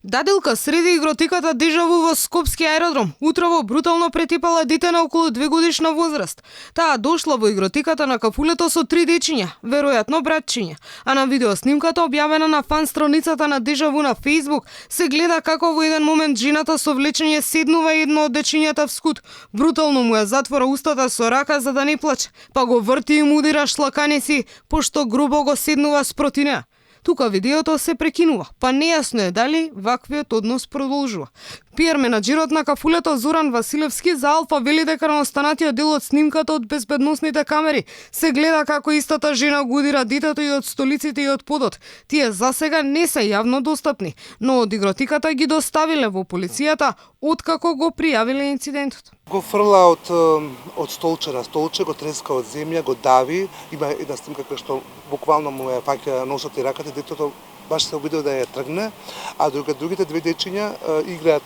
Даделка среди игротеката Дежаву во Скопски аеродром утрово брутално претипала дете на околу 2-годишна возраст. Таа дошла во игротеката на кафулето со 3 дечиња, веројатно братчиња. А на видеоснимката објавена на фан страницата на Дежаву на Facebook се гледа како во еден момент жената со влечење седнува едно од дечињата вскут. Брутално му ја затвора устата со рака за да не плаче, па го врти и му удира шлаканици, пошто грубо го седнува спроти неа. Тука видеото се прекинува, па нејасно е дали ваквиот однос продолжува. Пиар менаџерот на кафулето Зоран Василевски за Алфа вели дека на останатиот дел од снимката од безбедносните камери се гледа како истата жена го удира детето и од столиците и од подот. Тие засега не се јавно достапни, но од игротеката ги доставиле во полицијата откако го пријавиле инцидентот. Го фрла од столче на столче, го треска од земја, го дави. Има една снимка која што буквално му ја фаќа носот и раката, детето баш се обидел да ја тргне, а другите две дечиња играат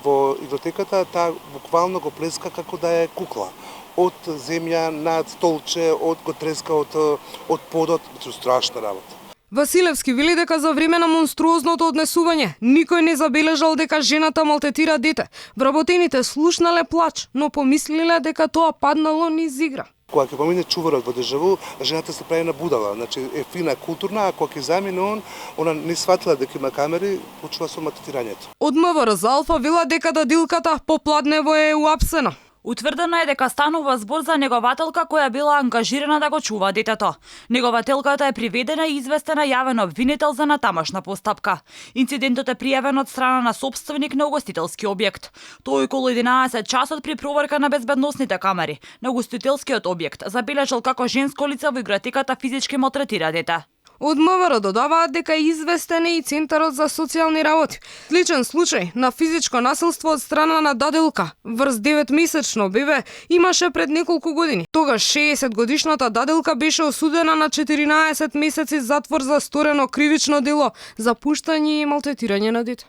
во игротеката, таа буквално го плеска како да е кукла. Од земја над столче, го треска од подот, страшна работа. Василевски вели дека за време на монструозното однесување никој не забележал дека жената малтетира дете. Вработените слушнале плач, но помислиле дека тоа паднало низ игра. Кога ќе помине чуварот во Дежаву, жената се прави на будала, значи е фина, културна, а кога ќе замине она не сватила дека има камери, почува со малтетирањето. Од МВР за Алфа вела дека дадилката попладнево е уапсена. Утврдено е дека станува збор за негователка која била ангажирана да го чува детето. Негователката е приведена и известена јавен обвинител за натамашна постапка. Инцидентот е пријавен од страна на сопственик на угостителски објект. Тој околу 11 часот при проверка на безбедносните камери на угостителскиот објект забележал како женско лице во игротеката физички малтретира дете. Од МВР додаваат дека е известен и Центарот за социјални работи. Сличен случај на физичко насилство од страна на даделка врз 9-месечно бебе имаше пред неколку години. Тогаш 60-годишната даделка беше осудена на 14 месеци затвор за сторено кривично дело за пуштање и малтетирање на дете.